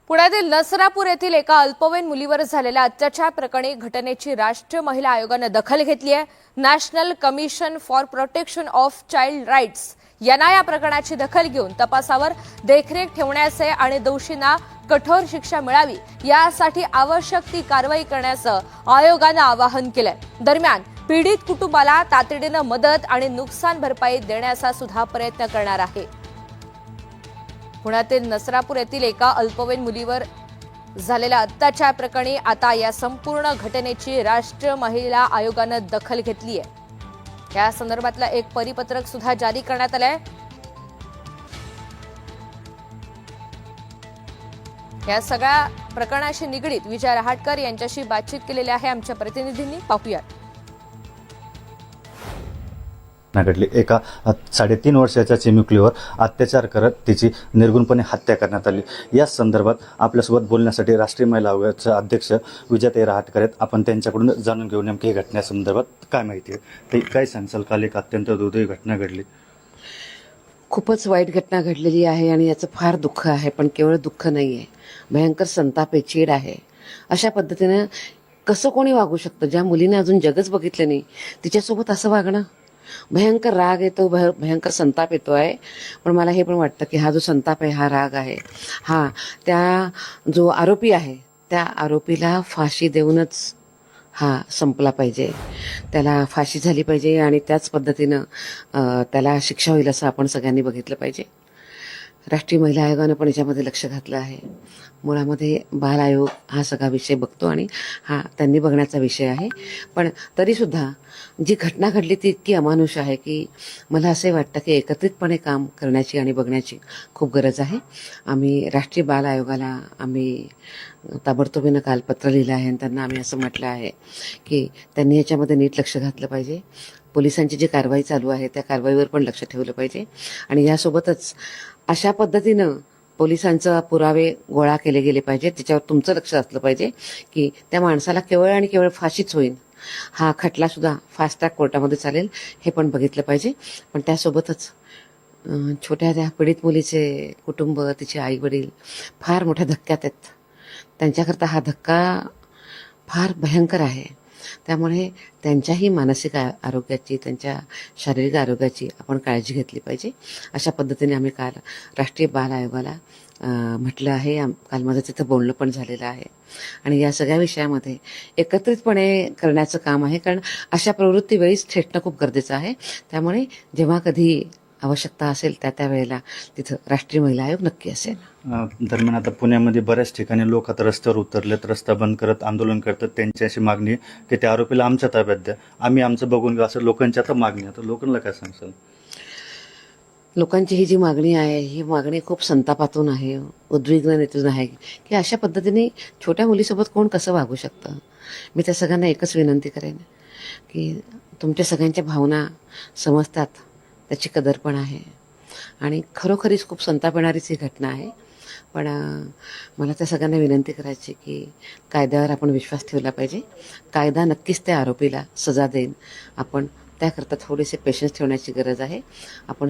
पुण्यातील नसरापूर येथील एका अल्पवयीन मुलीवर झालेल्या अत्याचार प्रकरणी घटनेची राष्ट्रीय महिला आयोगाने दखल घेतली आहे। National commission for protection of child rights यांना या प्रकरणाची दखल घेऊन तपासावर देखरेख ठेवण्याचे आणि दोषींना कठोर शिक्षा मिळावी यासाठी आवश्यक ती कारवाई करण्याचं आयोगाने आवाहन केलंय। दरम्यान पीडित कुटुंबाला तातडीने मदत आणि नुकसान भरपाई देण्याचा सुद्धा प्रयत्न करणार आहे। पुण्यातील नसरापूर येथील एका अल्पवयीन मुलीवर झालेल्या अत्याचार प्रकरणी आता या संपूर्ण घटनेची राष्ट्रीय महिला आयोगाने दखल घेतली आहे। या संदर्भातलं एक परिपत्रक सुद्धा जारी करण्यात आलंय। या सगळ्या प्रकरणाशी निगडीत विजय रहाटकर यांच्याशी बातचीत केलेली आहे आमच्या प्रतिनिधींनी। पाहूया। घडली एका 3.5 वर्षाच्या चिमुकलीवर अत्याचार करत तिची निर्गुणपणे हत्या करण्यात आली। या संदर्भात आपल्यासोबत बोलण्यासाठी राष्ट्रीय महिला आयोगाचे अध्यक्ष विजय रहाटकर आहेत। आपण त्यांच्याकडून जाणून घेऊ नेमकी घटनेसंदर्भात काय माहिती आहे ते काय सांगाल। काल एक अत्यंत दुर्दैवी घटना घडली, खूपच वाईट घटना घडलेली आहे आणि याचं फार दुःख आहे, पण केवळ दुःख नाहीये, भयंकर संताप आहे, चीड आहे। अशा पद्धतीने कसं कोणी वागू शकतं? ज्या मुलीने अजून जगच बघितलं नाही तिच्यासोबत असं वागणं, भयंकर राग येतो, भयंकर संताप येतो आहे। पण मला हे पण वाटतं की हा जो संताप आहे, हा राग आहे, हा त्या जो आरोपी आहे त्या आरोपीला फाशी देऊनच हा संपला पाहिजे, त्याला फाशी झाली पाहिजे आणि त्याच पद्धतीनं त्याला शिक्षा होईल असं आपण सगळ्यांनी बघितलं पाहिजे। राष्ट्रीय महिला आयोगानं पण याच्यामध्ये लक्ष घातलं आहे। मुळामध्ये बाल आयोग हा सगळा विषय बघतो आणि हा त्यांनी बघण्याचा विषय आहे। पण तरीसुद्धा जी घटना घडली ती इतकी अमानुष आहे की मला असंही वाटतं की एकत्रितपणे काम करण्याची आणि बघण्याची खूप गरज आहे। आम्ही राष्ट्रीय बाल आयोगाला आम्ही ताबडतोबीनं काल पत्र लिहिलं आहे आणि त्यांना आम्ही असं म्हटलं आहे की त्यांनी याच्यामध्ये नीट लक्ष घातलं पाहिजे। पोलिसांची जी कारवाई चालू आहे त्या कारवाईवर पण लक्ष ठेवलं पाहिजे आणि यासोबतच अशा पद्धतीनं पोलिसांचे पुरावे गोळा केले गेले पाहिजे, त्याच्यावर तुमचं लक्ष असलं पाहिजे की त्या माणसाला केवळ आणि केवळ फाशीच होईल, हा खटला सुद्धा फास्ट ट्रॅक कोर्टामध्ये चालेल हे पण बघितलं पाहिजे। पण त्यासोबतच छोट्या त्या पीडित मुलीचे कुटुंब, तिचे आई वडील फार मोठ्या धक्क्यात आहेत। त्यांच्याकरता हा धक्का फार भयंकर आहे, त्यामुळे त्यांच्याही मानसिक आरोग्याची, त्यांच्या शारीरिक आरोग्याची आपण काळजी घेतली पाहिजे। अशा पद्धतीने आम्ही काल राष्ट्रीय बाल आयोगाला म्हटलं आहे। काल माझं तिथं बोलणं पण झालेलं आहे आणि या सगळ्या विषयामध्ये एकत्रितपणे करण्याचं काम आहे, कारण अशा प्रवृत्ती वेळीच थेटणं खूप गरजेचं आहे। त्यामुळे जेव्हा कधी आवश्यकता असेल त्या वेळेला तिथं राष्ट्रीय महिला आयोग नक्की असेल। दरम्यान आता पुण्यामध्ये बऱ्याच ठिकाणी लोक आता रस्त्यावर उतरलेत, रस्ता बंद करत आंदोलन करतात। त्यांची अशी मागणी की त्या आरोपीला आमच्या ताब्यात द्या, आम्ही आमचं बघून घेऊ, असं लोकांची आता मागणी आहे। तर लोकांना काय सांगसाल? लोकांची ही जी मागणी आहे ही मागणी खूप संतापातून आहे, उद्विग्नतेतून आहे की अशा पद्धतीने छोट्या मुलीसोबत कोण कसं वागू शकतं। मी त्या सगळ्यांना एकच विनंती करेन की तुमच्या सगळ्यांच्या भावना समजतात, त्याची कदर पण आहे आणि खरोखरीच खूप संताप येणारीच ही घटना आहे। पण मला त्या सगळ्यांना विनंती करायची की कायद्यावर आपण विश्वास ठेवला पाहिजे। कायदा नक्कीच त्या आरोपीला सजा देईल, आपण त्याकरता थोडेसे पेशन्स ठेवण्याची गरज आहे। आपण